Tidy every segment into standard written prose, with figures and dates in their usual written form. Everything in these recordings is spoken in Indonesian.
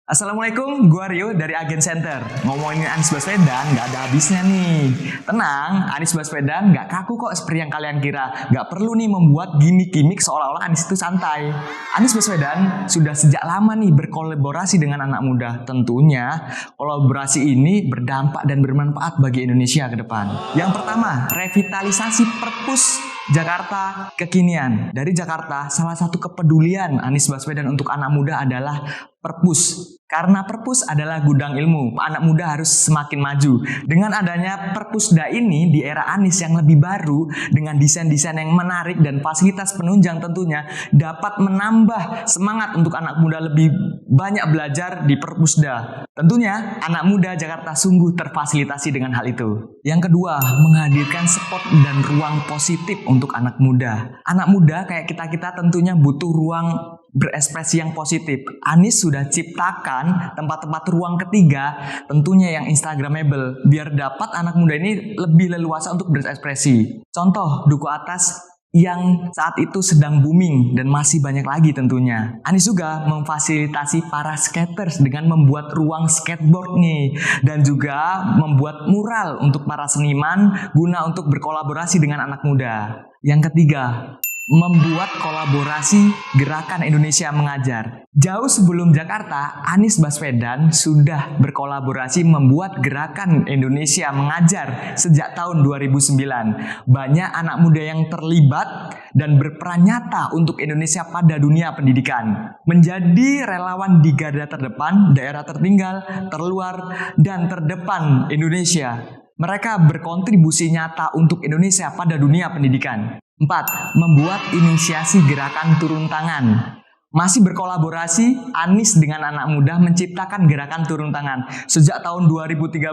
Assalamualaikum, gua Rio dari Agen Center. Ngomongin Anies Baswedan nggak ada habisnya nih. Tenang, Anies Baswedan nggak kaku kok seperti yang kalian kira. Nggak perlu nih membuat gimmick-gimmick seolah-olah Anies itu santai. Anies Baswedan sudah sejak lama nih berkolaborasi dengan anak muda. Tentunya kolaborasi ini berdampak dan bermanfaat bagi Indonesia ke depan. Yang pertama, revitalisasi Perpus Jakarta kekinian. Dari Jakarta, salah satu kepedulian Anies Baswedan untuk anak muda adalah Perpus. Karena Perpus adalah gudang ilmu, anak muda harus semakin maju. Dengan adanya Perpusda ini di era Anies yang lebih baru, dengan desain-desain yang menarik dan fasilitas penunjang tentunya dapat menambah semangat untuk anak muda lebih banyak belajar di Perpusda. Tentunya anak muda Jakarta sungguh terfasilitasi dengan hal itu. Yang kedua, menghadirkan spot dan ruang positif untuk anak muda. Anak muda kayak kita-kita tentunya butuh ruang berekspresi yang positif. Anies sudah ciptakan tempat-tempat ruang ketiga tentunya yang instagramable biar dapat anak muda ini lebih leluasa untuk berekspresi. Contoh Duku Atas yang saat itu sedang booming dan masih banyak lagi tentunya. Anies juga memfasilitasi para skaters dengan membuat ruang skateboard nih dan juga membuat mural untuk para seniman guna untuk berkolaborasi dengan anak muda. Yang ketiga, membuat kolaborasi Gerakan Indonesia Mengajar. Jauh sebelum Jakarta, Anies Baswedan sudah berkolaborasi membuat Gerakan Indonesia Mengajar sejak tahun 2009. Banyak anak muda yang terlibat dan berperan nyata untuk Indonesia pada dunia pendidikan. Menjadi relawan di garda terdepan, daerah tertinggal, terluar, dan terdepan Indonesia. Mereka berkontribusi nyata untuk Indonesia pada dunia pendidikan. 4. Membuat inisiasi gerakan turun tangan. Masih berkolaborasi, Anies dengan anak muda menciptakan gerakan turun tangan. Sejak tahun 2013,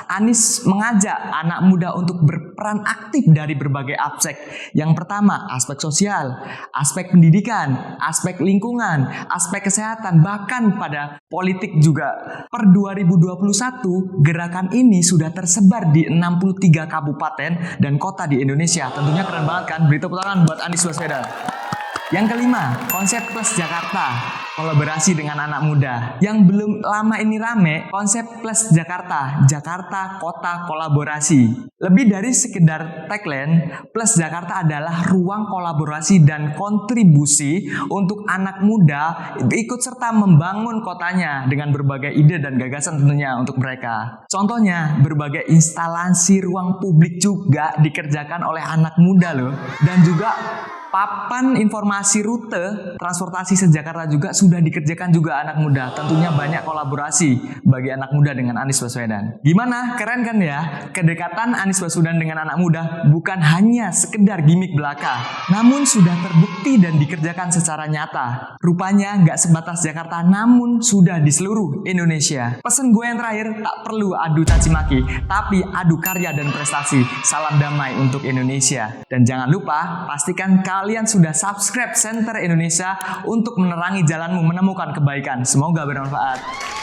Anies mengajak anak muda untuk berperan aktif dari berbagai aspek. Yang pertama, aspek sosial, aspek pendidikan, aspek lingkungan, aspek kesehatan, bahkan pada politik juga. Per 2021, gerakan ini sudah tersebar di 63 kabupaten dan kota di Indonesia. Tentunya keren banget kan? Beri tepuk tangan buat Anies Baswedan. Yang kelima, konsep Plus Jakarta, kolaborasi dengan anak muda. Yang belum lama ini rame, konsep Plus Jakarta, Jakarta Kota Kolaborasi. Lebih dari sekedar tagline, Plus Jakarta adalah ruang kolaborasi dan kontribusi untuk anak muda ikut serta membangun kotanya dengan berbagai ide dan gagasan tentunya untuk mereka. Contohnya, berbagai instalasi ruang publik juga dikerjakan oleh anak muda loh. Dan juga papan informasi rute transportasi se-Jakarta juga sudah dikerjakan juga anak muda. Tentunya banyak kolaborasi bagi anak muda dengan Anies Baswedan. Gimana? Keren kan ya? Kedekatan Anies Baswedan dengan anak muda bukan hanya sekedar gimmick belaka, namun sudah terbukti dan dikerjakan secara nyata. Rupanya nggak sebatas Jakarta, namun sudah di seluruh Indonesia. Pesan gue yang terakhir, tak perlu adu caci maki, tapi adu karya dan prestasi. Salam damai untuk Indonesia. Dan jangan lupa, pastikan kalian sudah subscribe Center Indonesia untuk menerangi jalanmu menemukan kebaikan. Semoga bermanfaat.